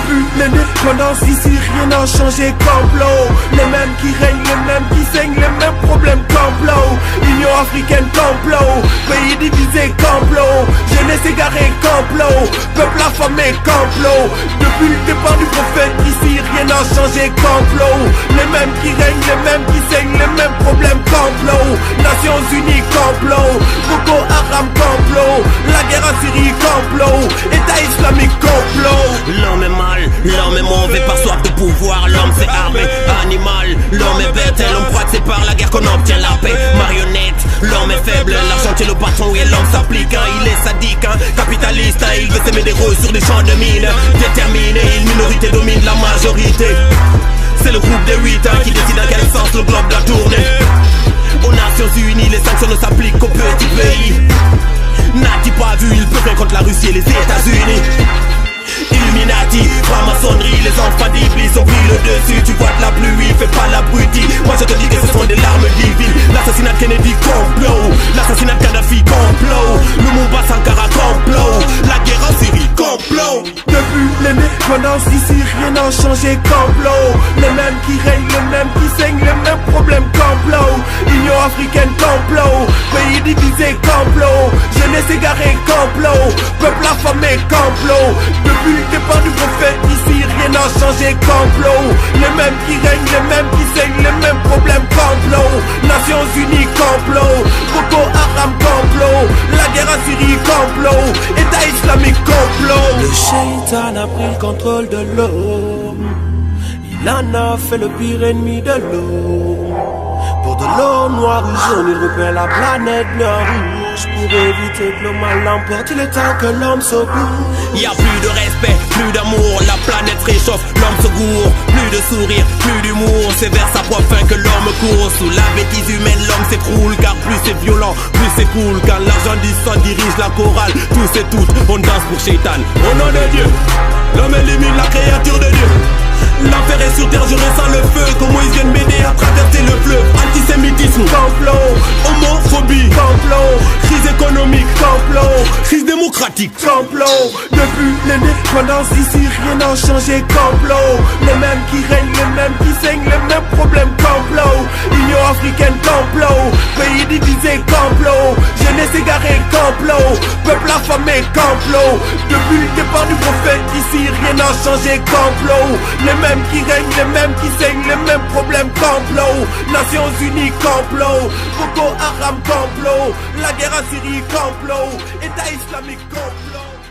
Depuis l'indépendance ici rien n'a changé, complot. Les mêmes qui règnent, les mêmes qui saignent, les mêmes problèmes, complot. Union africaine, complot. Pays divisé, complot. Jeunesse égarée, complot. Peuple affamé, complot. Depuis le départ du prophète ici rien n'a changé, complot. Les mêmes qui règnent, les mêmes qui saignent, les mêmes problèmes, complot. Nations Unies, complot. Boko Haram, complot. La guerre en Syrie, complot. État islamique, complot. L'homme est mal, l'homme est mauvais par soif de pouvoir. L'homme c'est armé, animal. L'homme est bête, l'homme croit que c'est par la guerre qu'on obtient la paix. Marionnette, l'homme est faible, l'argent est le patron et l'homme s'applique. Il est sadique, capitaliste, il veut s'aimer des roses sur des champs de mines. Déterminé, une minorité domine la majorité. C'est le groupe des 8 qui décide dans quel sens le globe doit tourner. Aux Nations Unies, les sanctions ne s'appliquent qu'aux petits pays. N'a-t-il pas vu, il peut rien contre la Russie et les États-Unis. Illuminati, franc-maçonnerie, les enfants d'Iblis ont pris le dessus. Tu vois de la pluie, fais pas l'abruti. Moi je te dis que ce sont des larmes divines. L'assassinat de Kennedy, complot. L'assassinat de Kadhafi, complot. Lumumba Sankara, complot. La guerre en Syrie, complot. Depuis l'indépendance ici rien n'a changé, complot. Les mêmes qui règnent, les mêmes qui saignent, les mêmes problèmes, complot. Union africaine, complot. Pays divisé, complot. Jeunesse égarée, complot. Peuple affamé, complot. Depuis le départ du prophète ici rien n'a changé, complot. Les mêmes qui règnent, les mêmes qui saignent, les mêmes problèmes, complot. Nations Unies, complot. Boko Haram, complot. La guerre en Syrie, complot. État islamique, complot. Le shaitan a pris le contrôle de l'homme. Il en a fait le pire ennemi de l'homme. Pour de l'eau noire ou jaune, il repeint la planète noire rouge. Pour éviter que le mal l'emporte, il est temps que l'homme se bouge. Y'a plus de respect, plus d'amour, la planète réchauffe, l'homme se gourre. Plus de sourire, plus d'humour, c'est vers sa propre fin que l'homme court. Sous la bêtise humaine, l'homme s'écroule, car plus c'est violent, plus c'est cool. Quand l'argent du sang dirige la chorale, tous et toutes, on danse pour Shaitan. Au nom de Dieu, l'homme élimine la créature de Dieu. L'enfer est sur terre, je ressens le feu. Comment ils viennent m'aider à traverser le fleuve. Antisémitisme, complot. Homophobie, complot. Crise économique, complot. Crise démocratique, complot. Depuis l'indépendance ici rien n'a changé, complot. Les mêmes qui règnent, les mêmes qui saignent, les mêmes problèmes, complot. Union africaine, complot. Pays divisé, complot. Jeunesse égarée, complot. Peuple affamé, complot. Depuis le départ du prophète ici rien n'a changé, complot. Les mêmes qui règnent, les mêmes qui saignent, les mêmes problèmes, complot. Nations Unies, complot. Boko Haram, complot. La guerre en Syrie, complot. État islamique, complot.